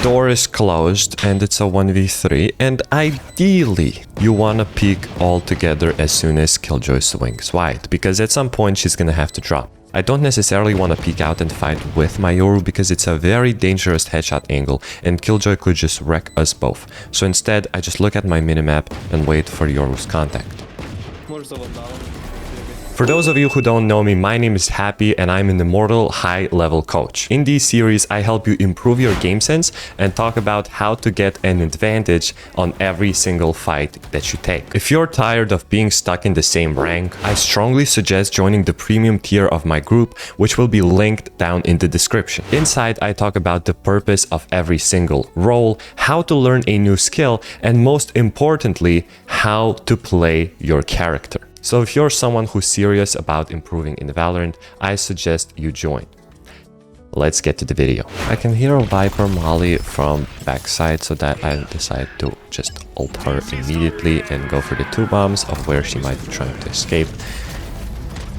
door is closed and it's a 1v3, and ideally you want to peek all together as soon as Killjoy swings wide, because at some point she's gonna have to drop. I don't necessarily want to peek out and fight with my Yoru because it's a very dangerous headshot angle and Killjoy could just wreck us both. So instead I just look at my minimap and wait for Yoru's contact. For those of you who don't know me, my name is Happy and I'm an immortal high-level coach. In these series, I help you improve your game sense and talk about how to get an advantage on every single fight that you take. If you're tired of being stuck in the same rank, I strongly suggest joining the premium tier of my group, which will be linked down in the description. Inside, I talk about the purpose of every single role, how to learn a new skill, and most importantly, how to play your character. So if you're someone who's serious about improving in Valorant, I suggest you join. Let's get to the video. I can hear a Viper Molly from backside, so that I decide to just ult her immediately and go for the 2 bombs of where she might be trying to escape.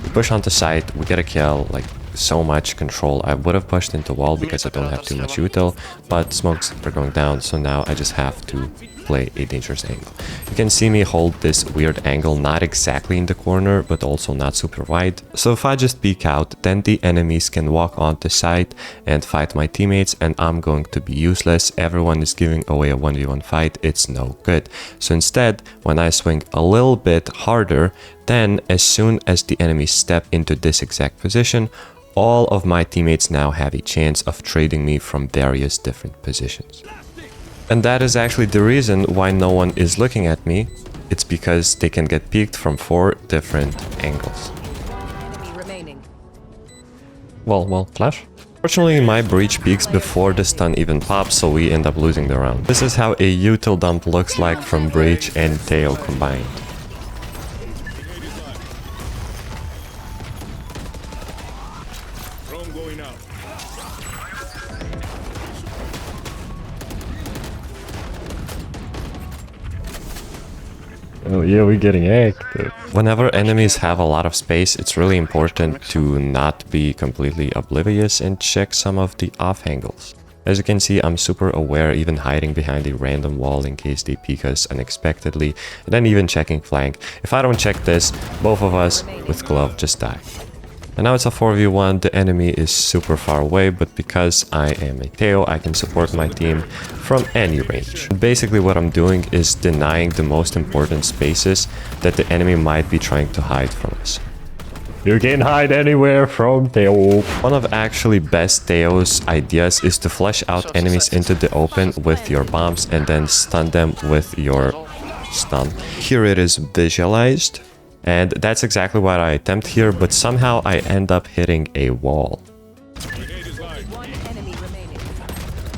We push onto site, we get a kill, like so much control. I would have pushed into wall because I don't have too much util, but smokes are going down, so now I just have to play a dangerous angle. You can see me hold this weird angle, not exactly in the corner, but also not super wide. So if I just peek out, then the enemies can walk onto site and fight my teammates, and I'm going to be useless. Everyone is giving away a 1v1 fight. It's no good. So instead, when I swing a little bit harder, then as soon as the enemies step into this exact position, all of my teammates now have a chance of trading me from various different positions. And that is actually the reason why no one is looking at me. It's because they can get peeked from 4 different angles. Well, flash. Fortunately, my breach peaks before the stun even pops, so we end up losing the round. This is how a util dump looks like from breach and Teo combined. Oh yeah, we're getting hacked. Whenever enemies have a lot of space, it's really important to not be completely oblivious and check some of the off angles. As you can see, I'm super aware, even hiding behind a random wall in case they peek us unexpectedly, and then even checking flank. If I don't check this, both of us with glove just die. And now it's a 4v1, the enemy is super far away, but because I am a Teo, I can support my team from any range. Basically what I'm doing is denying the most important spaces that the enemy might be trying to hide from us. You can hide anywhere from Teo. One of actually best Teo's ideas is to flush out enemies into the open with your bombs and then stun them with your stun. Here it is visualized. And that's exactly what I attempt here, but somehow I end up hitting a wall.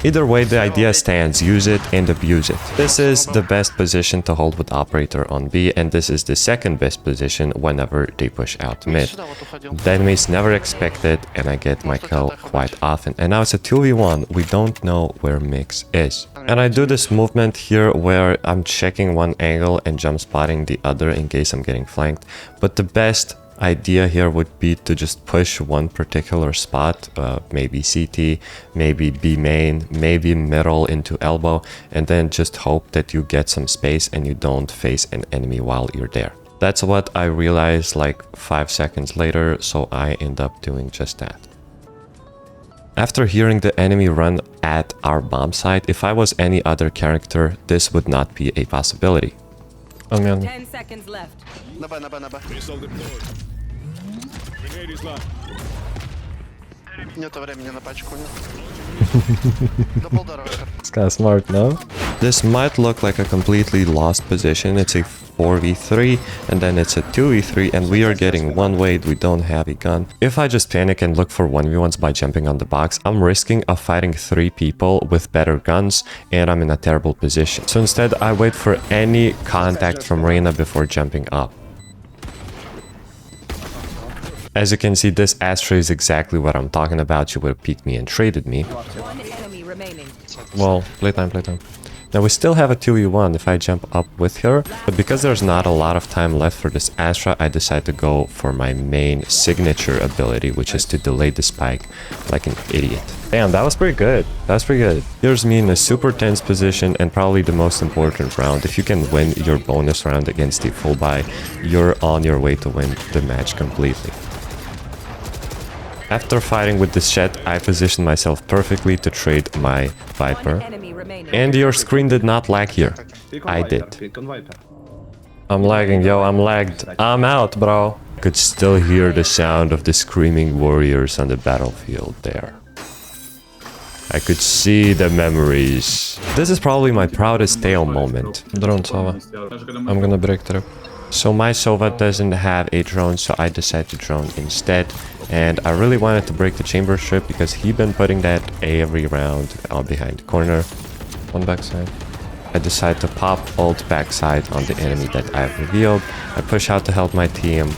Either way, the idea stands, use it and abuse it. This is the best position to hold with operator on B, and this is the second best position whenever they push out mid. The enemies never expect it, and I get my kill quite often. And now it's a 2v1, we don't know where Mix is. And I do this movement here where I'm checking one angle and jump spotting the other in case I'm getting flanked. But the best idea here would be to just push one particular spot, maybe CT, maybe B main, maybe middle into elbow, and then just hope that you get some space and you don't face an enemy while you're there. That's what I realized like 5 seconds later, so I end up doing just that. After hearing the enemy run at our bomb site, if I was any other character, this would not be a possibility. 10 seconds left. It's kind of smart, no? This might look like a completely lost position. It's a 4v3 and then it's a 2v3 and we are getting one weight, we don't have a gun. If I just panic and look for 1v1s by jumping on the box, I'm risking of fighting 3 people with better guns and I'm in a terrible position. So instead I wait for any contact from Reyna before jumping up. As you can see, this ashtray is exactly what I'm talking about. She would have peeked me and traded me. One enemy remaining. Well, playtime. Now we still have a 2v1 if I jump up with her, but because there's not a lot of time left for this Astra, I decide to go for my main signature ability, which is to delay the spike like an idiot. Damn, that was pretty good. Here's me in a super tense position and probably the most important round. If you can win your bonus round against the full buy, you're on your way to win the match completely. After fighting with this Jet, I positioned myself perfectly to trade my Viper. And your screen did not lag here. I did. I'm lagging, yo, I'm lagged. I'm out, bro. I could still hear the sound of the screaming warriors on the battlefield there. I could see the memories. This is probably my proudest tale moment. Drone Sova. I'm gonna break through. So my Sova doesn't have a drone, so I decided to drone instead. And I really wanted to break the chamber strip because he'd been putting that every round behind the corner. One backside. I decide to pop ult backside on the enemy that I've revealed. I push out to help my team.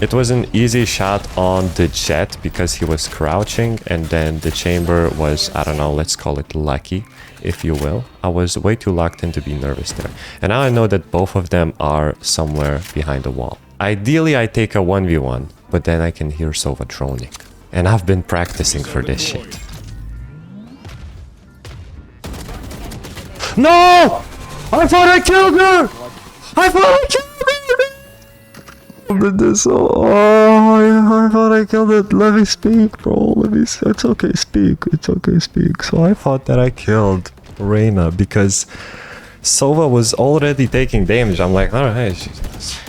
It was an easy shot on the Jet because he was crouching, and then the chamber was, I don't know, let's call it lucky, if you will. I was way too locked in to be nervous there. And now I know that both of them are somewhere behind the wall. Ideally, I take a 1v1, but then I can hear Sova droning. And I've been practicing for this shit. No! I thought I killed her! I thought I killed it. Let me speak, bro. It's okay, speak. So I thought that I killed Reyna because Sova was already taking damage. I'm like, alright,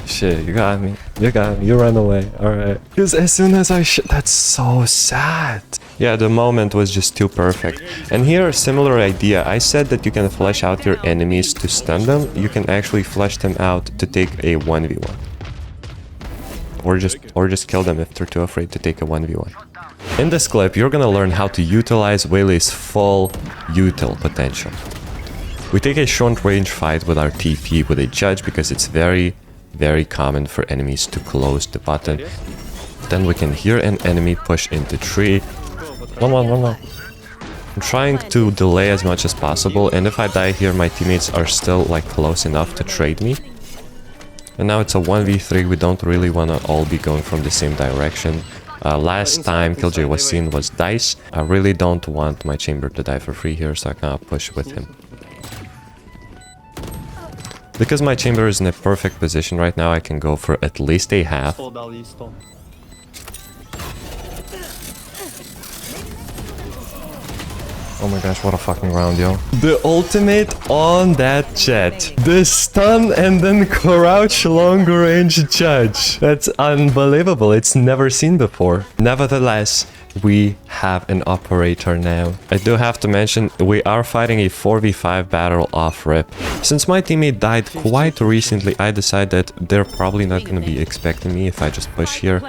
shit, you got me, you ran away, alright. Because as soon as that's so sad. Yeah, the moment was just too perfect. And here, a similar idea. I said that you can flesh out your enemies to stun them. You can actually flesh them out to take a 1v1. Or just kill them if they're too afraid to take a 1v1. In this clip, you're gonna learn how to utilize Waylay's full util potential. We take a short range fight with our TP with a judge because it's very common for enemies to close the button. Then we can hear an enemy push into tree. One. I'm trying to delay as much as possible, and if I die here, my teammates are still like close enough to trade me. And now it's a 1v3, we don't really want to all be going from the same direction. Last time Killjoy was seen was Dice. I really don't want my chamber to die for free here, so I can't push with him. Because my chamber is in a perfect position right now, I can go for at least a half. Oh my gosh, what a fucking round, yo. The ultimate on that Jet. The stun and then crouch long range judge. That's unbelievable. It's never seen before. Nevertheless, we have an operator now. I do have to mention, we are fighting a 4v5 battle off rip. Since my teammate died quite recently, I decided that they're probably not going to be expecting me if I just push here.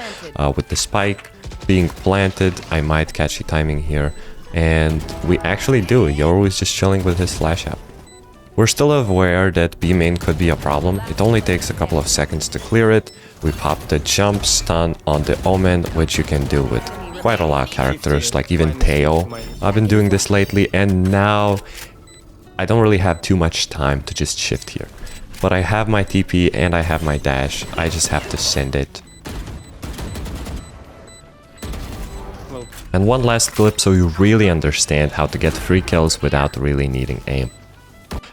With the spike being planted, I might catch the timing here. And we actually do. Yoru is just chilling with his flash out. We're still aware that B main could be a problem. It only takes a couple of seconds to clear it. We pop the jump stun on the Omen, which you can do with quite a lot of characters, like even Teo. I've been doing this lately, and now I don't really have too much time to just shift here. But I have my TP and I have my dash. I just have to send it. And one last clip so you really understand how to get free kills without really needing aim.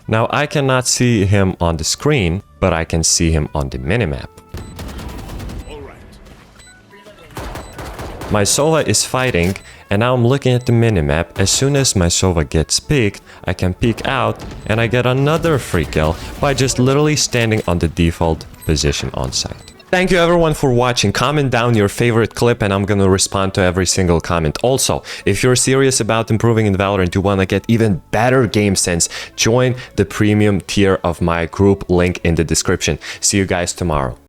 Now I cannot see him on the screen, but I can see him on the minimap. My Sova is fighting, and now I'm looking at the minimap. As soon as my Sova gets picked, I can peek out and I get another free kill by just literally standing on the default position on site. Thank you everyone for watching. Comment down your favorite clip and I'm gonna respond to every single comment. Also, if you're serious about improving in Valorant, you wanna get even better game sense, join the premium tier of my group, link in the description. See you guys tomorrow.